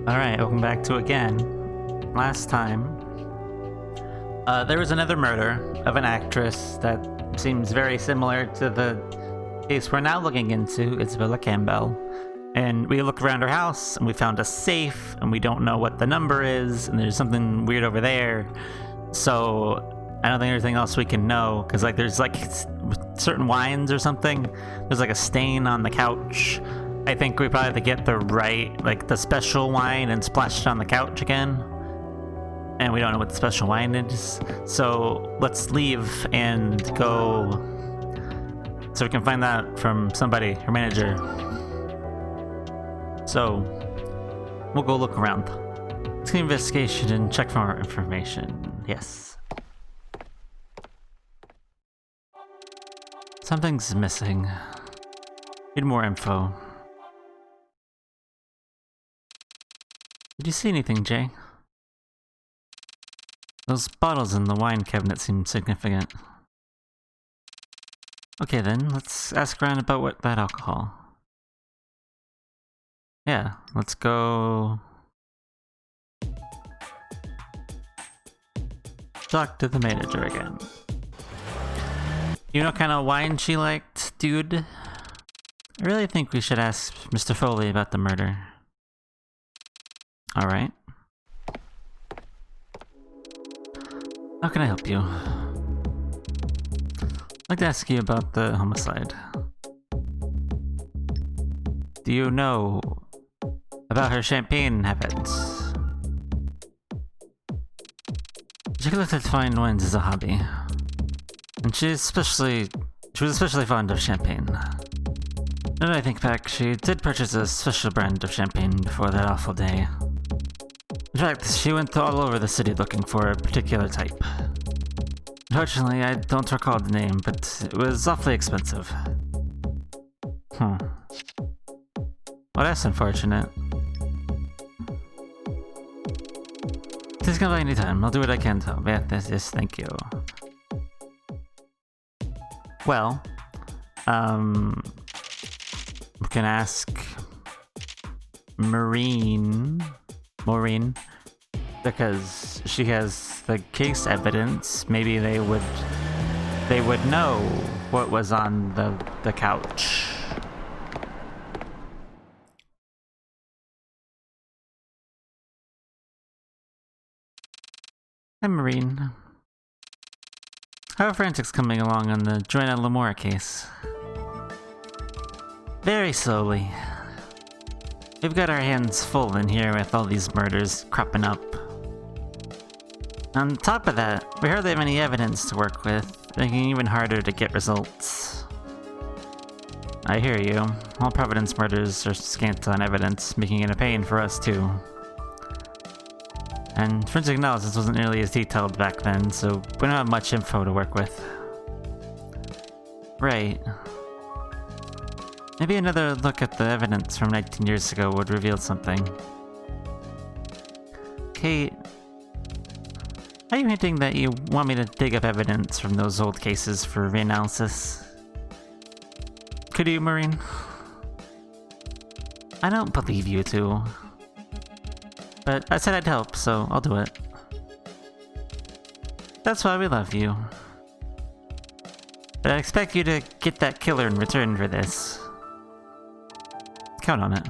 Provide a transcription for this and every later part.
Alright, welcome back to again. Last time, there was another murder of an actress that seems very similar to the case we're now looking into, Isabella Campbell. And we looked around her house, and we found a safe, and we don't know what the number is, and there's something weird over there. So, I don't think there's anything else we can know, because there's certain wines or something. There's a stain on the couch. I think we probably have to get the special wine and splash it on the couch again. And we don't know what the special wine is. So let's leave and go so we can find that from somebody, her manager. So we'll go look around. Let's get investigation and check for more information. Yes. Something's missing. Need more info. Did you see anything, Jay? Those bottles in the wine cabinet seem significant. Okay then, let's ask around about that alcohol. Yeah, let's go talk to the manager again. You know what kind of wine she liked, dude? I really think we should ask Mr. Foley about the murder. Alright. How can I help you? I'd like to ask you about the homicide. Do you know about her champagne habits? She collected fine wines as a hobby. And she was especially fond of champagne. Now that I think back, she did purchase a special brand of champagne before that awful day. In fact, she went all over the city looking for a particular type. Unfortunately, I don't recall the name, but it was awfully expensive. Well, that's unfortunate. Please come by anytime. I'll do what I can to help. Yeah, yes, thank you. Well, we can ask Maureen, because she has the case evidence. Maybe they would know what was on the couch. Hi, Maureen. How are forensics coming along on the Joanna Lamora case? Very slowly. We've got our hands full in here with all these murders cropping up. On top of that, we hardly have any evidence to work with, making it even harder to get results. I hear you. All Providence murders are scant on evidence, making it a pain for us too. And forensic analysis wasn't nearly as detailed back then, so we don't have much info to work with. Right. Maybe another look at the evidence from 19 years ago would reveal something. Kate, are you hinting that you want me to dig up evidence from those old cases for reanalysis? Could you, Maureen? I don't believe you two. But I said I'd help, so I'll do it. That's why we love you. But I expect you to get that killer in return for this. Count on it.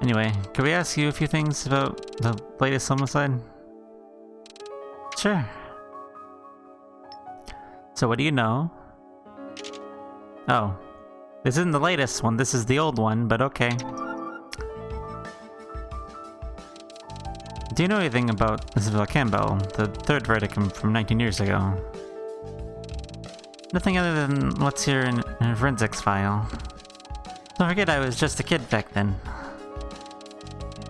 Anyway, could we ask you a few things about the latest homicide? Sure. So what do you know? Oh. This isn't the latest one, this is the old one, but okay. Do you know anything about Isabella Campbell, the third verdict from 19 years ago? Nothing other than what's here in her forensics file. Don't forget I was just a kid back then.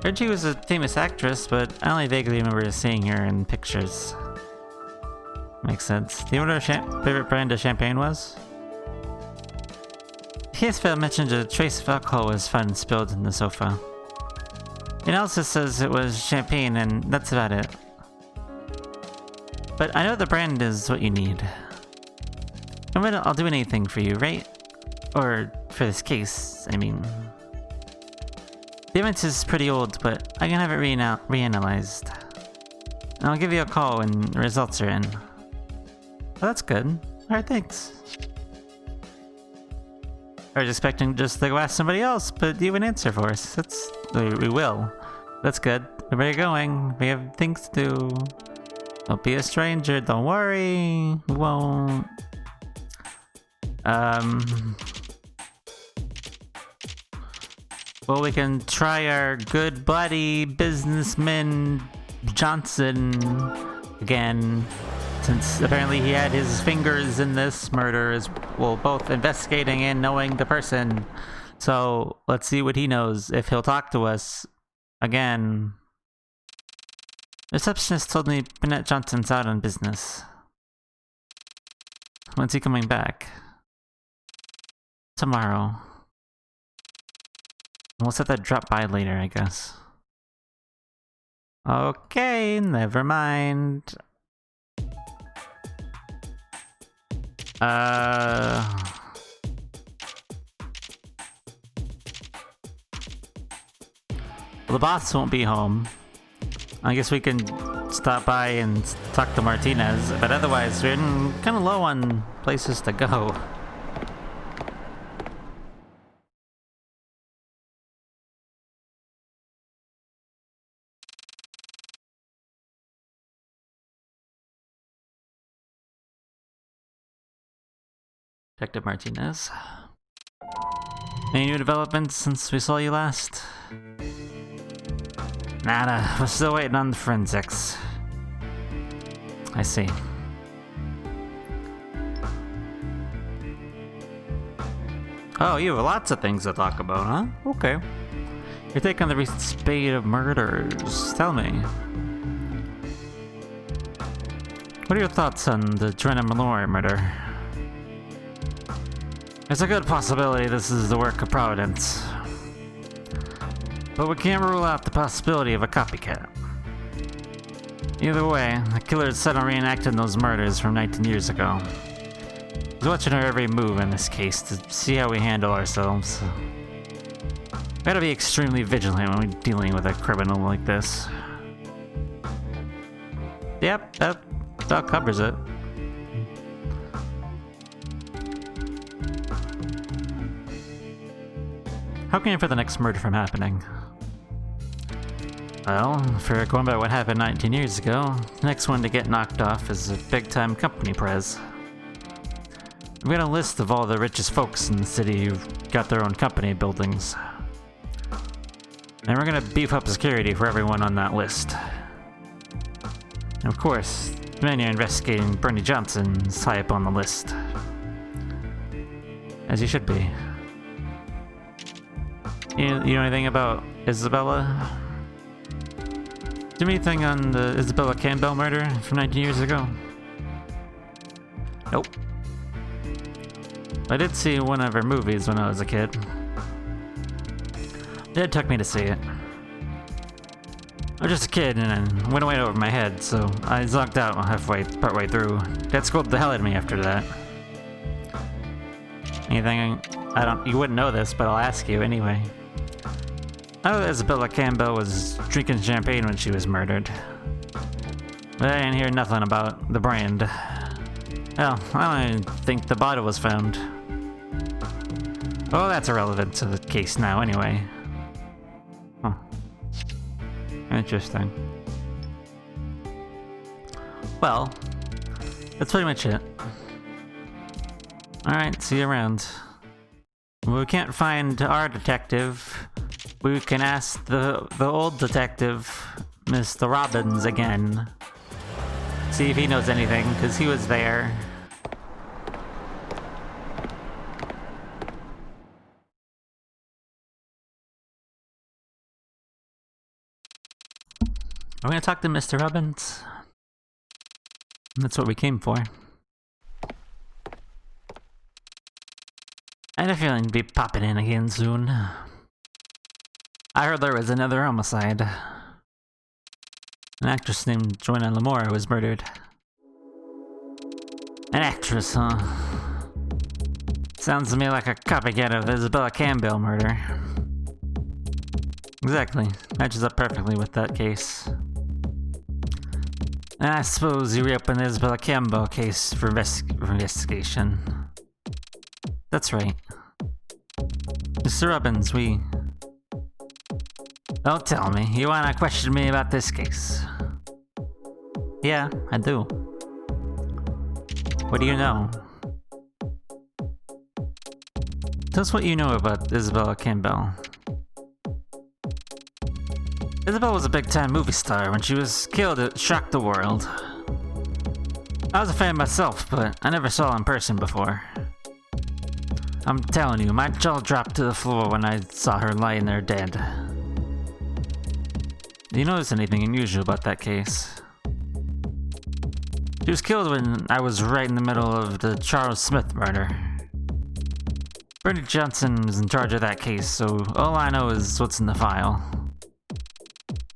Heard she was a famous actress, but I only vaguely remember seeing her in pictures. Makes sense. Do you know what her favorite brand of champagne was? The case file mentioned a trace of alcohol was found spilled in the sofa. The analysis says it was champagne, and that's about it. But I know the brand is what you need. I'll do anything for you, right? Or for this case, I mean. The image is pretty old, but I can have it reanalyzed. And I'll give you a call when the results are in. Oh, that's good. Alright, thanks. I was expecting just to go ask somebody else, but you would answer for us. We will. That's good. Where are you going? We have things to do. Don't be a stranger, don't worry. We won't. Well, we can try our good buddy, businessman Johnson again. Since apparently he had his fingers in this murder as well, both investigating and knowing the person. So let's see what he knows, if he'll talk to us again. The receptionist told me Bennett Johnson's out on business. When's he coming back? Tomorrow. We'll set that drop by later, I guess. Okay, never mind. Well, the boss won't be home. I guess we can stop by and talk to Martinez, but otherwise we're kind of low on places to go. Detective Martinez. Any new developments since we saw you last? Nada. We're still waiting on the forensics. I see. Oh, you have lots of things to talk about, huh? Okay. Your take on the recent spate of murders. Tell me. What are your thoughts on the Joanna Malloy murder? There's a good possibility this is the work of Providence. But we can't rule out the possibility of a copycat. Either way, the killer is set on reenacting those murders from 19 years ago. He's watching our every move in this case to see how we handle ourselves. We gotta be extremely vigilant when we're dealing with a criminal like this. Yep, that covers it. How can you prevent the next murder from happening? Well, for going by what happened 19 years ago, the next one to get knocked off is a big-time company prez. We've got a list of all the richest folks in the city who've got their own company buildings. And we're gonna beef up security for everyone on that list. And of course, the man you're investigating, Bernie Johnson, is high up on the list. As he should be. You know anything about Isabella? Do you have anything on the Isabella Campbell murder from 19 years ago? Nope. I did see one of her movies when I was a kid. Dad took me to see it. I was just a kid and it went way over my head, so I zonked out partway through. Dad scolded the hell out of me after that. Anything you wouldn't know this, but I'll ask you anyway. I know that Isabella Campbell was drinking champagne when she was murdered. But I didn't hear nothing about the brand. Hell, I don't even think the bottle was found. Well, that's irrelevant to the case now anyway. Huh. Interesting. Well, that's pretty much it. Alright, see you around. When we can't find our detective, we can ask the old detective, Mr. Robbins, again. See if he knows anything, because he was there. We're gonna talk to Mr. Robbins. That's what we came for. I had a feeling to be popping in again soon. I heard there was another homicide. An actress named Joanna Lamore was murdered. An actress, huh? Sounds to me like a copycat of the Isabella Campbell murder. Exactly. Matches up perfectly with that case. And I suppose you reopened the Isabella Campbell case for investigation. That's right. Mr. Robbins, we... Don't tell me. You wanna question me about this case? Yeah, I do. What do you know? Tell us what you know about Isabella Campbell. Isabel was a big-time movie star. When she was killed, it shocked the world. I was a fan myself, but I never saw her in person before. I'm telling you, my jaw dropped to the floor when I saw her lying there dead. Do you notice anything unusual about that case? She was killed when I was right in the middle of the Charles Smith murder. Bernie Johnson was in charge of that case, so all I know is what's in the file.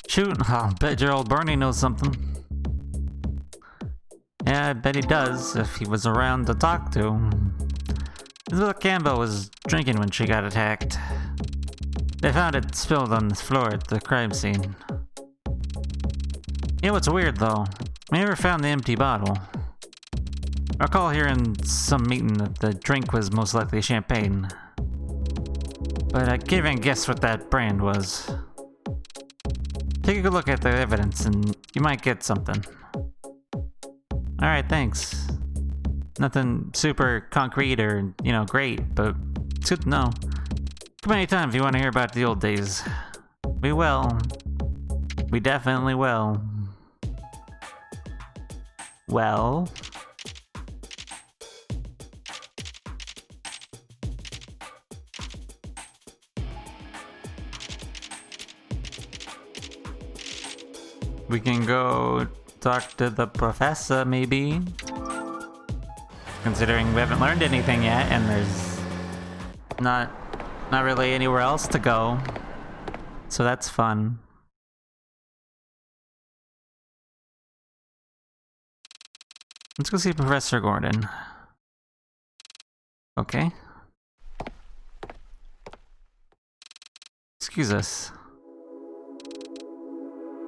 Shoot, I'll bet your old Bernie knows something. Yeah, I bet he does, if he was around to talk to. Isabella Campbell was drinking when she got attacked. They found it spilled on the floor at the crime scene. You know what's weird though? We never found the empty bottle. I recall hearing some meeting that the drink was most likely champagne. But I can't even guess what that brand was. Take a good look at the evidence and you might get something. Alright, thanks. Nothing super concrete or, great, but it's good to know. Come anytime if you want to hear about the old days. We will. We definitely will. Well... We can go talk to the professor, maybe? Considering we haven't learned anything yet, and there's not really anywhere else to go. So that's fun. Let's go see Professor Gordon. Okay. Excuse us.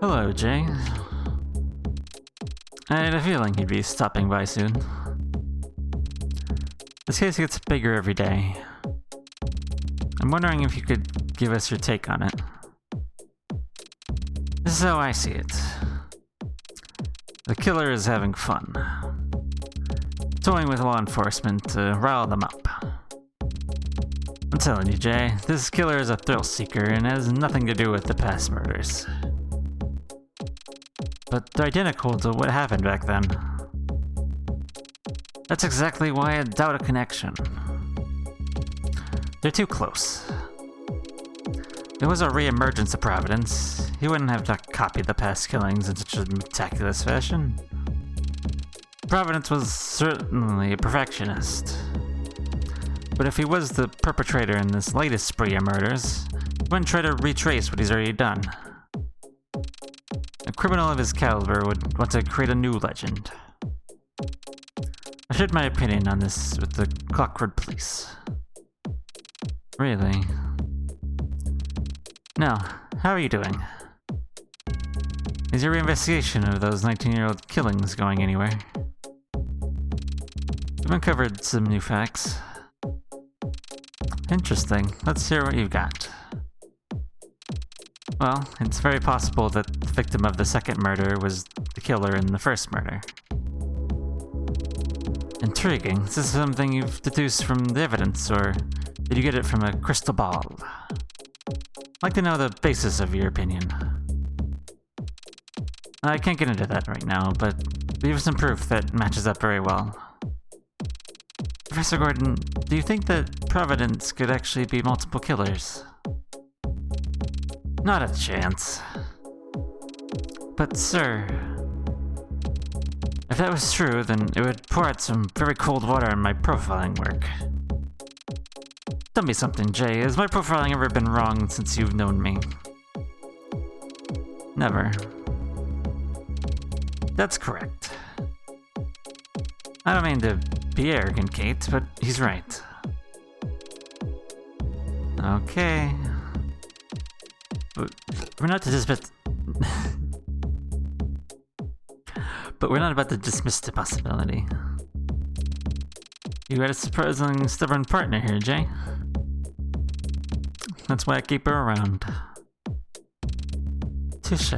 Hello, Jay. I had a feeling you'd be stopping by soon. This case gets bigger every day. I'm wondering if you could give us your take on it. This is how I see it. The killer is having fun. Toying with law enforcement to rile them up. I'm telling you, Jay, this killer is a thrill seeker and has nothing to do with the past murders. But they're identical to what happened back then. That's exactly why I doubt a connection. They're too close. If it was a re-emergence of Providence, he wouldn't have to copy the past killings in such a meticulous fashion. Providence was certainly a perfectionist. But if he was the perpetrator in this latest spree of murders, he wouldn't try to retrace what he's already done. A criminal of his caliber would want to create a new legend. I shared my opinion on this with the Clockwood police. Really? Now, how are you doing? Is your investigation of those 19-year-old killings going anywhere? We've uncovered some new facts. Interesting. Let's hear what you've got. Well, it's very possible that the victim of the second murder was the killer in the first murder. Intriguing. Is this something you've deduced from the evidence, or did you get it from a crystal ball? I'd like to know the basis of your opinion. I can't get into that right now, but we have some proof that matches up very well. Professor Gordon, do you think that Providence could actually be multiple killers? Not a chance. But sir, if that was true, then it would pour out some very cold water on my profiling work. Tell me something, Jay. Has my profiling ever been wrong since you've known me? Never. That's correct. I don't mean to be arrogant, Kate, but he's right. Okay. But we're not to dismiss... But we're not about to dismiss the possibility. You got a surprisingly stubborn partner here, Jay. That's why I keep her around. Touche.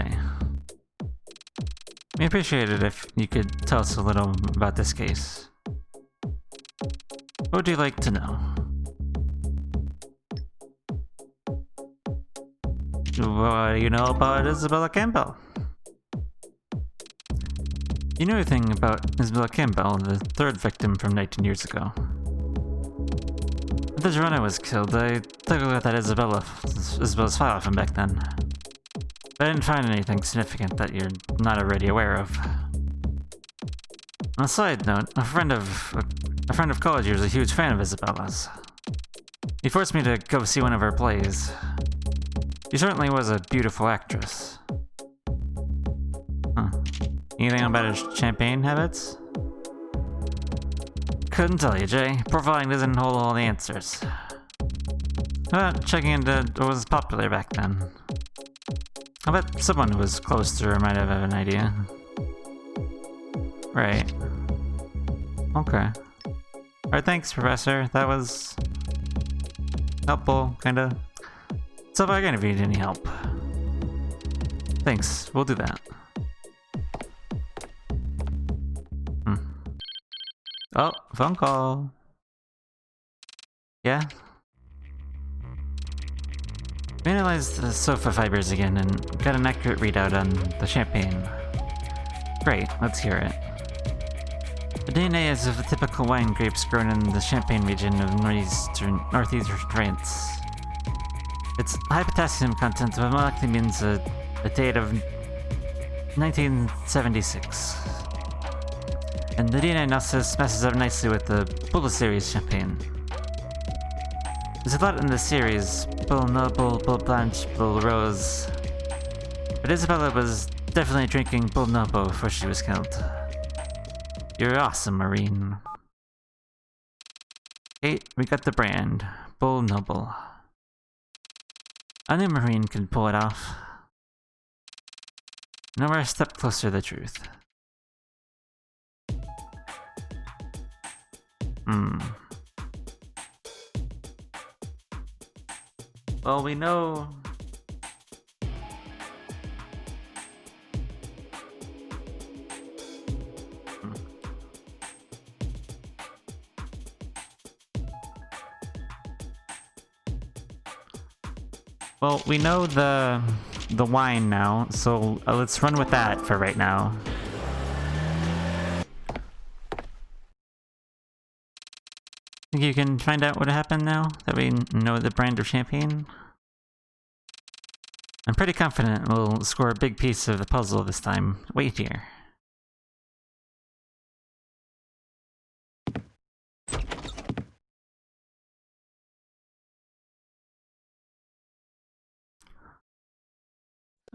We appreciate it if you could tell us a little about this case. What would you like to know? What do you know about Isabella Campbell? You know anything about Isabella Campbell, the third victim from 19 years ago? After Geronimo was killed, I took a look at Isabella's file from back then. But I didn't find anything significant that you're not already aware of. On a side note, a friend of college was a huge fan of Isabella's. He forced me to go see one of her plays. She certainly was a beautiful actress. Huh. Anything about his champagne habits? Couldn't tell you, Jay. Profiling doesn't hold all the answers. But checking into what was popular back then. I bet someone who was close to her might have an idea. Right. Okay. Alright, thanks, Professor. That was... helpful, kinda. So if I can, if you need any help. Thanks, we'll do that. Oh, phone call. Yeah? We analyzed the sofa fibers again and got an accurate readout on the champagne. Great, let's hear it. The DNA is of the typical wine grapes grown in the Champagne region of northeastern France. Its high potassium content likely means a date of 1976. And the DNA analysis messes up nicely with the Bull series champagne. There's a lot in the series: Bull Noble, Bull Blanche, Bull Rose. But Isabella was definitely drinking Bull Noble before she was killed. You're awesome, Marine. Hey, we got the brand. Bull Noble. I knew Marine could pull it off. Now we're a step closer to the truth. Well, we know... Well, we know the wine now, so let's run with that for right now. Think you can find out what happened now that we know the brand of champagne? I'm pretty confident we'll score a big piece of the puzzle this time. Wait here.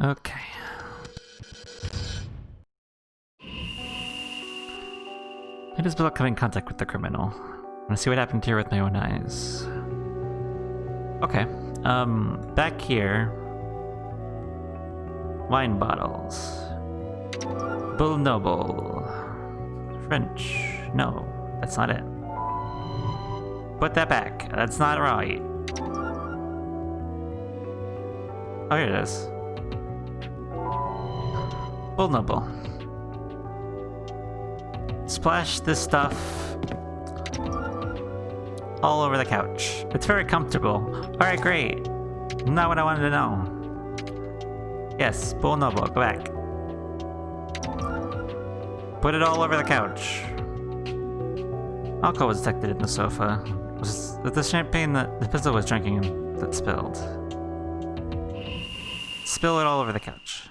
Okay. I just about coming in contact with the criminal. I want to see what happened here with my own eyes. Okay. Back here. Wine bottles. Bull Noble. French. No, that's not it. Put that back. That's not right. Oh, here it is. Bull Noble. Splash this stuff all over the couch. It's very comfortable. Alright, great. Not what I wanted to know. Yes, Bull Noble, go back. Put it all over the couch. Alcohol was detected in the sofa. Was it the champagne that the pistol was drinking that spilled? Spill it all over the couch.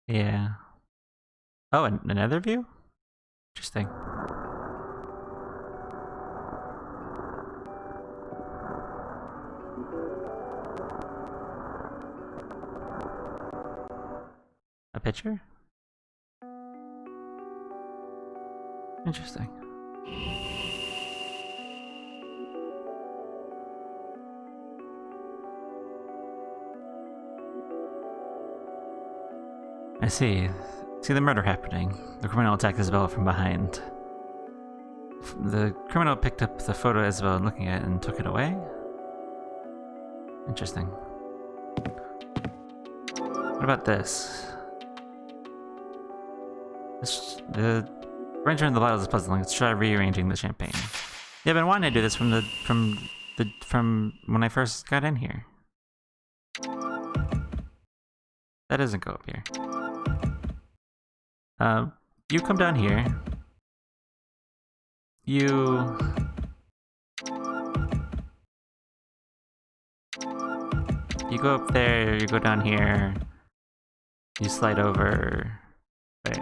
Yeah. Oh, and another view? Interesting. A picture? Interesting. I see. See the murder happening. The criminal attacked Isabella from behind. The criminal picked up the photo of Isabella looking at it and took it away? Interesting. What about this? The arrangement of the bottles is puzzling. Let's try rearranging the champagne. Yeah, I've been wanting to do this from when I first got in here. That doesn't go up here. You come down here. You go up there, you go down here, you slide over, right.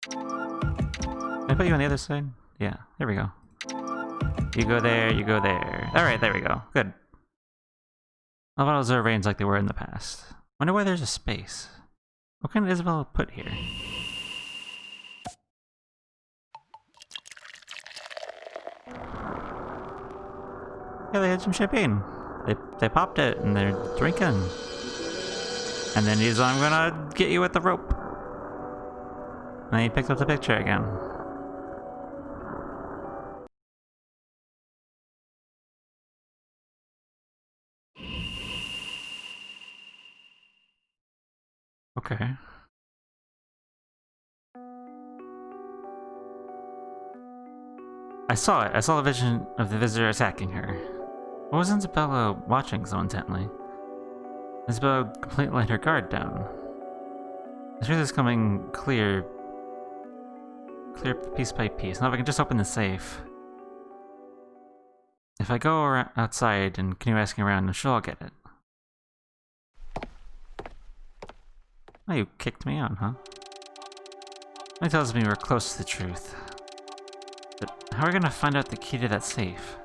Can I put you on the other side? Yeah, there we go. You go there, you go there. Alright, there we go. Good. All bottles are arranged like they were in the past. Wonder why there's a space. What can Isabella put here? Yeah, they had some champagne. They popped it and they're drinking. And then he's, I'm gonna get you with the rope. And then he picked up the picture again. Okay. I saw it. I saw the vision of the visitor attacking her. Why wasn't Isabella watching so intently? Isabella completely let her guard down. The truth is coming clear piece by piece. Now if I can just open the safe. If I go outside and continue asking around, I'm sure I'll get it. Oh, you kicked me out, huh? That tells me we're close to the truth. But how are we gonna find out the key to that safe?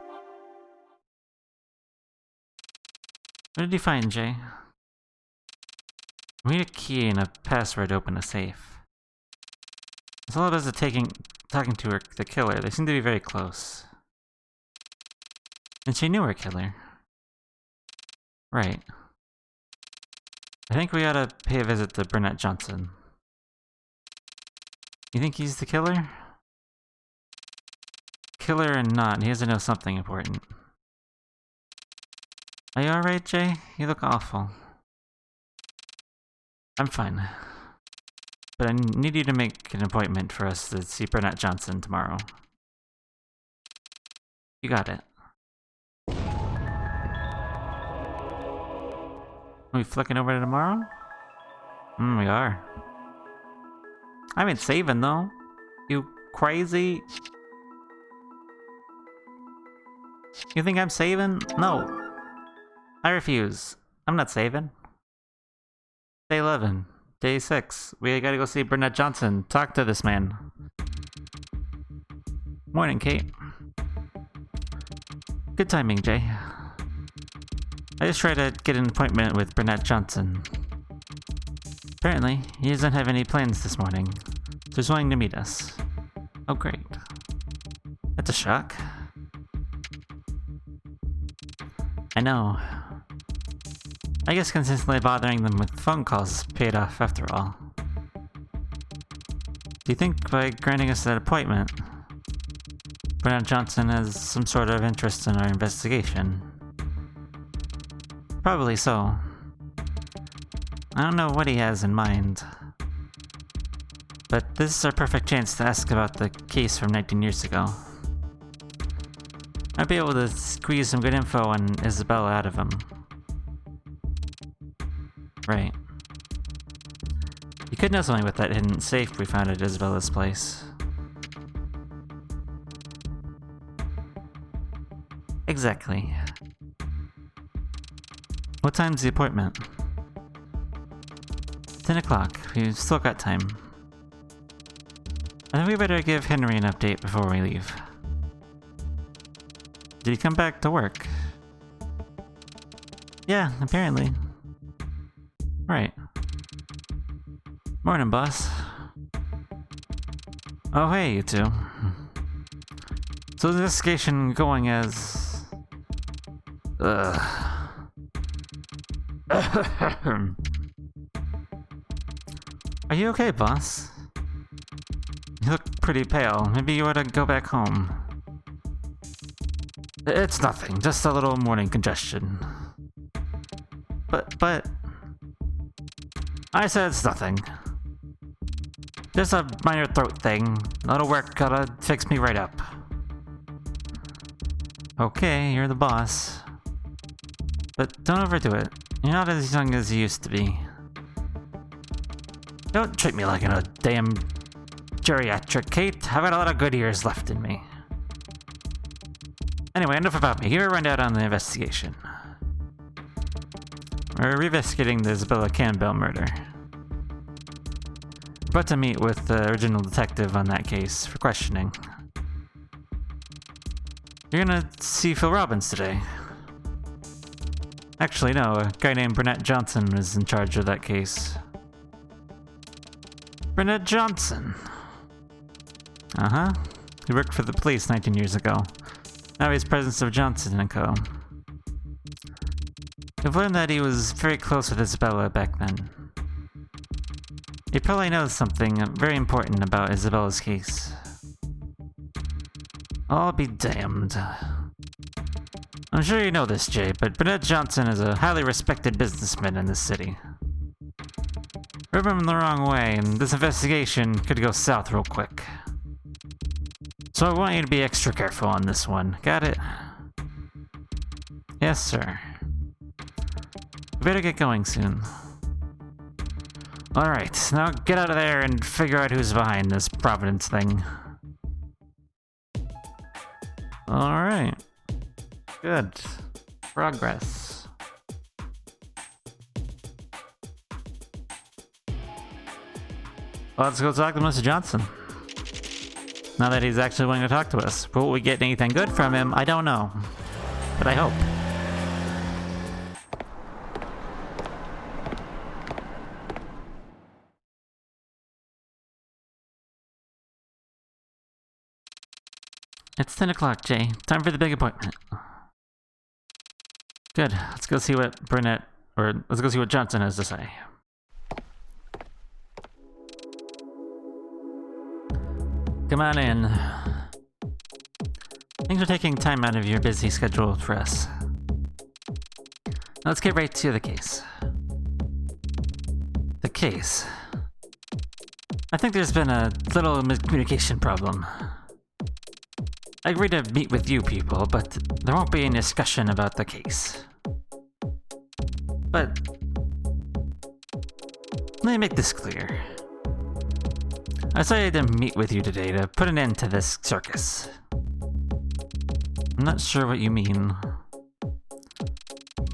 What did you find, Jay? We need a key and a password to open a safe. It's all about talking to her, the killer. They seem to be very close. And she knew her killer. Right. I think we ought to pay a visit to Burnett Johnson. You think he's the killer? Killer or not, he has to know something important. Are you alright, Jay? You look awful. I'm fine. But I need you to make an appointment for us to see Burnett Johnson tomorrow. You got it. Are we flicking over to tomorrow? We are. I ain't saving though. You crazy? You think I'm saving? No. I refuse. I'm not saving. Day 11. Day 6. We gotta go see Burnett Johnson. Talk to this man. Morning, Kate. Good timing, Jay. I just tried to get an appointment with Burnett Johnson. Apparently, he doesn't have any plans this morning, so he's wanting to meet us. Oh great. That's a shock. I know. I guess consistently bothering them with phone calls paid off after all. Do you think by granting us that appointment, Burnett Johnson has some sort of interest in our investigation? Probably so. I don't know what he has in mind. But this is our perfect chance to ask about the case from 19 years ago. I'd be able to squeeze some good info on Isabella out of him. Right. You could know something with that hidden safe we found at Isabella's place. Exactly. What time's the appointment? 10 o'clock. We've still got time. I think we better give Henry an update before we leave. Did he come back to work? Yeah, apparently. Right. Morning, boss. Oh, hey, you two. So the investigation going as... Are you okay, boss? You look pretty pale. Maybe you ought to go back home. It's nothing, just a little morning congestion. But... I said it's nothing. Just a minor throat thing. That'll work, gotta fix me right up. Okay, you're the boss. But don't overdo it. You're not as young as you used to be. Don't treat me like a damn geriatric, Kate. I've got a lot of good years left in me. Anyway, enough about me. Here, run down on the investigation. We're reinvestigating the Isabella Campbell murder. We're about to meet with the original detective on that case for questioning. You're gonna see Phil Robbins today. Actually, no, a guy named Burnett Johnson is in charge of that case. Burnett Johnson? Uh-huh. He worked for the police 19 years ago. Now he's president of Johnson & Co. I've learned that he was very close with Isabella back then. He probably knows something very important about Isabella's case. I'll be damned. I'm sure you know this, Jay, but Burnett Johnson is a highly respected businessman in this city. Rub him the wrong way, and this investigation could go south real quick. So I want you to be extra careful on this one. Got it? Yes, sir. We better get going soon. Alright, now get out of there and figure out who's behind this Providence thing. Alright. Good. Progress. Well, let's go talk to Mr. Johnson. Now that he's actually willing to talk to us. Will we get anything good from him? I don't know. But I hope. It's 10 o'clock, Jay. Time for the big appointment. Good. Let's go see what let's go see what Johnson has to say. Come on in. Thanks for taking time out of your busy schedule for us. Now let's get right to the case. The case. I think there's been a little miscommunication problem. I agreed to meet with you people, but there won't be any discussion about the case. But let me make this clear. I decided to meet with you today to put an end to this circus. I'm not sure what you mean.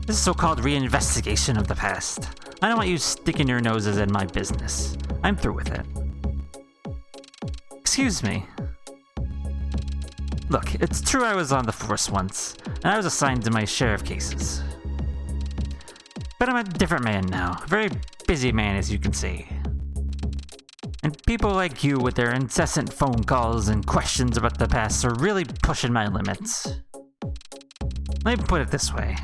This so-called reinvestigation of the past. I don't want you sticking your noses in my business. I'm through with it. Excuse me. Look, it's true I was on the force once, and I was assigned to my share of cases. But I'm a different man now, a very busy man as you can see. And people like you with their incessant phone calls and questions about the past are really pushing my limits. Let me put it this way.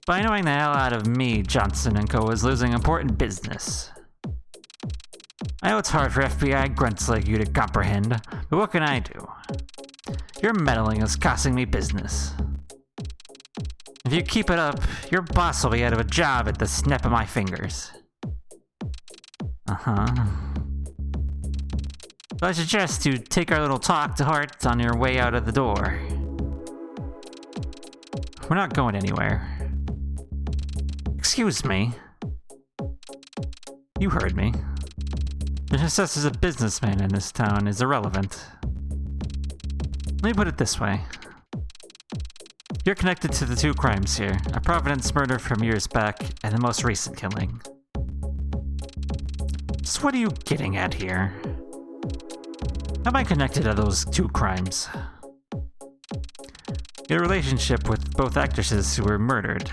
By annoying the hell out of me, Johnson & Co. is losing important business. I know it's hard for FBI grunts like you to comprehend, but what can I do? Your meddling is costing me business. If you keep it up, your boss will be out of a job at the snap of my fingers. Uh-huh. So I suggest you take our little talk to heart on your way out of the door. We're not going anywhere. Excuse me. You heard me. Your success as a businessman in this town is irrelevant. Let me put it this way. You're connected to the two crimes here, a Providence murder from years back, and the most recent killing. So what are you getting at here? How am I connected to those two crimes? a relationship with both actresses who were murdered.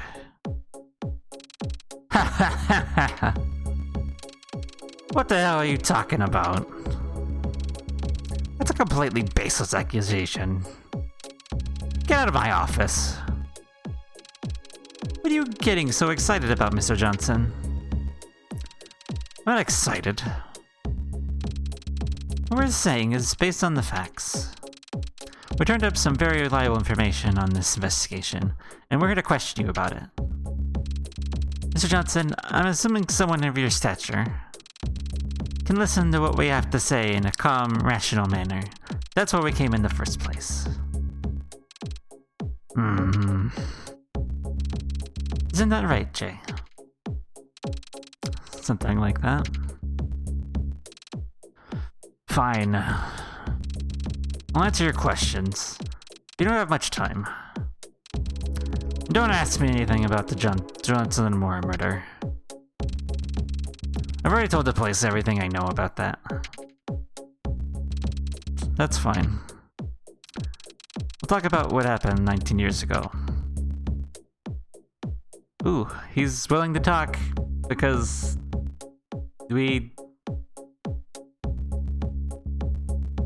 What the hell are you talking about? That's a completely baseless accusation. Get out of my office. What are you getting so excited about, Mr. Johnson? I'm not excited. What we're saying is based on the facts. We turned up some very reliable information on this investigation, and we're here to question you about it. Mr. Johnson, I'm assuming someone of your stature can listen to what we have to say in a calm, rational manner. That's why we came in the first place. Isn't that right, Jay? Something like that. Fine. I'll answer your questions. You don't have much time. Don't ask me anything about the Johnson and Moore murder. I've already told the police everything I know about that. That's fine. We'll talk about what happened 19 years ago. Ooh, he's willing to talk because we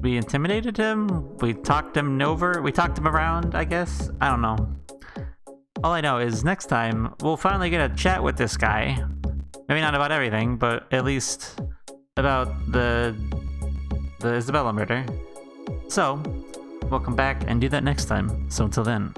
intimidated him? We talked him over? We talked him around, I guess? I don't know. All I know is next time, we'll finally get a chat with this guy. Maybe not about everything, but at least about the Isabella murder. So, we'll come back and do that next time. So until then.